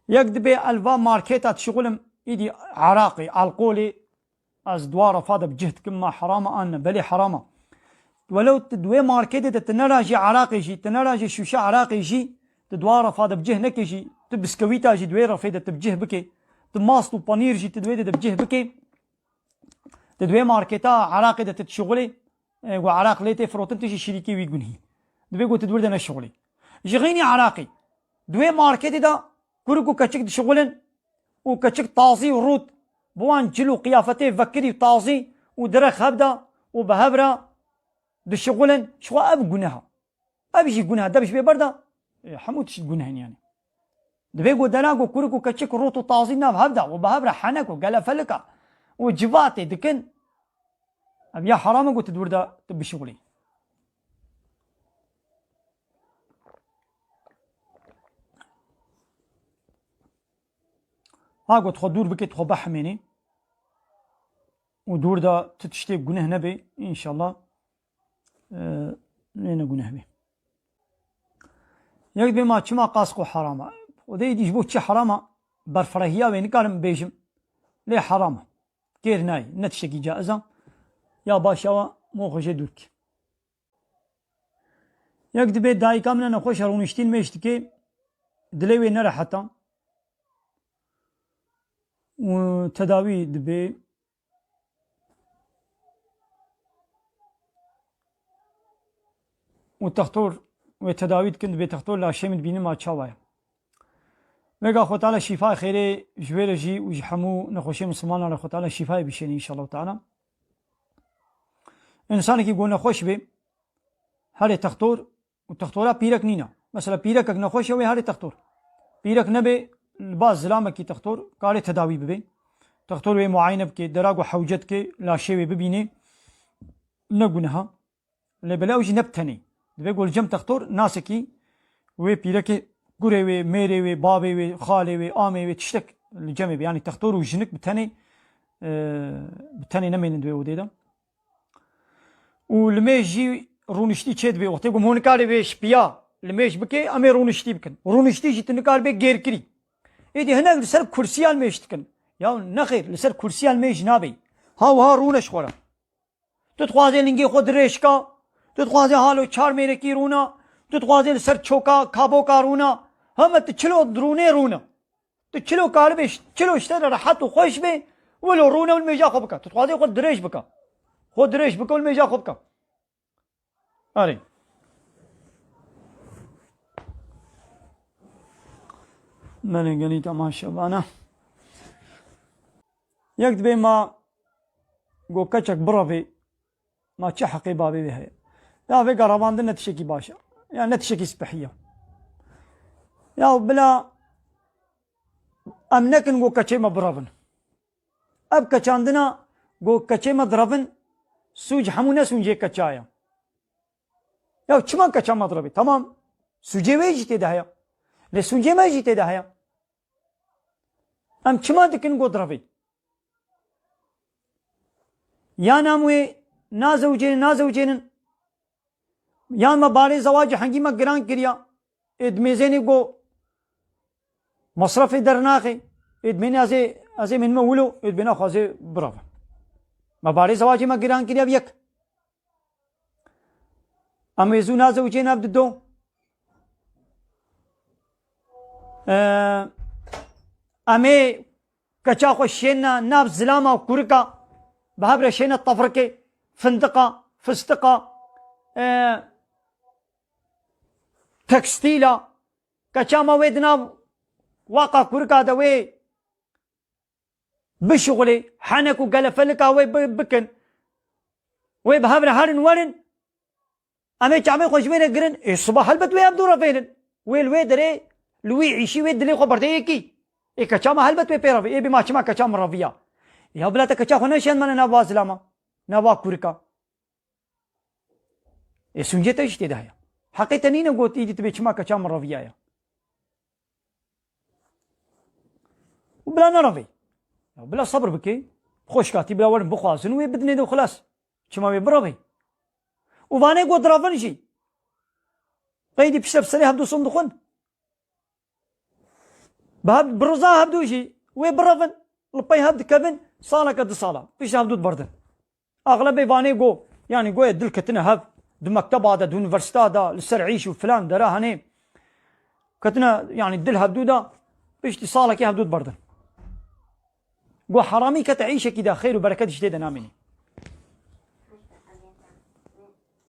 يكدبي الفا ماركيتات شغلم إيدي عراقي القولي از دوارة فاده بجهد كما حرامة أنا بلي حرامة ولو تدوي ماركيتة تنراجي عراقي جي تنراجي شوشة عراقي جي تدوارة فاده بجه نكي جي تبسكويتا جي دويرة فاده تبجه بكي تماستو بانير جي تدوي تبجه بكي تدوي ماركيتا عراقي ده تتشغلي وعراق ليتي فروتن تجي شريكي ويقنهي دوي قو تدور دنا شغلي جغيني عراقي دوي ماركيتي دا كوركو كاتشك شغلن وكاتشك طازي وروت بوان جلو قيافتي فكري طازي ودرخ هبدا وبهبرا دشغلن شو اب قنها ابيجي قنها دبش ببردا حمود شي قنهن يعني دوي قو دناقو كوركو كاتشك روت وطازي ناب هبدا وبهبرا حنكو قال فلكا وجباتي دكن ابيا حرام قلت تدور دا تبي شغلي ها قلت خو دور بكيت خو بحميني ودور دا تتشتي قنه نبي ان شاء الله لين قنه بي يكدبي ما تشما قاسقو حرامه ودي يجبو تشي حرامه برفرهيا وين كان بيجم ليه حرامه كير ناي نتشكي جائزة يا باشا مو خوش دوك يكدبي داي كامنا نخوش رونشتين ميشتكي دليوي نرى حتى وتداوي دبي وتختور وتداوي كنت بتختور لا شيء من بيني ما تشاوايا ويقا خو تعالى شفاء خيري جويرجي وجحمو نخوشي مسلمان على خو تعالى شفاء بشيني ان شاء الله تعالى انسان كي يقول نخوش بي هاري تختور وتختورا بيرك نينا مثلا بيرك نخوش وي هاري تختور بيرك نبي الباز زلامه كي تختور قال تداوي ببي تختور وي معاينه بكي دراغ وحوجت كي لا شيء ببيني نغنها لبلاوجي نبتني بيقول جم تختور ناسكي وي بيرك قري وي ميري وي بابي وي خالي وي امي وي تشتك الجمع يعني تختور وجنك بتاني نمين دوي وديدا ولميجي رونشتي تشد بي وقت يقوم هونكاري بي شبيا لميش بكي امي رونشتي بكن رونشتي جي تنكار بي غير كري ايدي هنا لسر كرسي الميش تكن يا نخير لسر كرسي الميش نابي ها رونش خورا تتخوازي لنگي خود ريشكا تتخوازي حالو چار ميري کی رونا تتخوازي لسر چوكا كابو کا رونا هم تچلو درونه رونا تچلو کار بيش چلو اشتر راحت و خوش بي ولو رونا والميجا خو بكا تتخوازي خود دريش بكا خود دريش بكا والميجا خو بكا اري من قاليتا ما شبانا يكتبي ما قو كچك برافي ما تشحقي بابي بهي يا في قربان دنا تشكي باشا يعني نتشكي سبحيه يا بلا امنكن قو كچي ما برافن اب كچاندنا قو كچي ما درافن سوج حمونا سونجي كچايا يا چما كچا ما درافي تمام سوجي وي جيتي دهيا لسونجي ما جيتي دهيا ام چما دكن قو درافي يا ناموي نازوجين يا ما باري زواج حنجي ما جران كريا ادميزيني قو مصرف درناخي ادميني ازي من مولو ادبنا خازي برافو ما باري زواج ما جران كريا بيك اميزو نازوجين عبد الدو امي كچا خوشينا ناب زلاما وكوركا بهبره شينا الطفركي فندقه فستقه تكستيلا كچاما ويدنا واقع كوركا دوي بشغلي حنك وقلفلكا وي بكن وي بهبره هارن ورن امي چامي خوشبينه گرن الصبح هلبت وي عبدو رفينن وي الوي دري لوي عيشي وي دلي خبرتي كي اي كچاما هلبت وي بيرافي اي بما چما كچام رفيا يا بلا تكچا خونه شن من نوا زلاما نوا كوركا اي سنجته اشتي دايا حقيقه ني نغوت يجي تبي چما كچام رفيا يا وبلا نرفي بلا صبر بكي خوش كاتي بلا ورن بخوازن وي بدني دو خلاص چما وي برافي وباني قد رافنشي قيدي بشرب سري هبدو صندوقن برزا هبدو شي وي برفن لبي هبد كفن صالة كد صالة فيش هبدو بردن اغلب يباني جو يعني جو يدل كتنا هب دو مكتبة دا دو يونيفرسيتا دا للسرعيش وفلان درا هني كتنا يعني دل هبدو دا فيش صالة كي هبدو بردن جو حرامي كتعيش كده خير وبركات جديدة نامني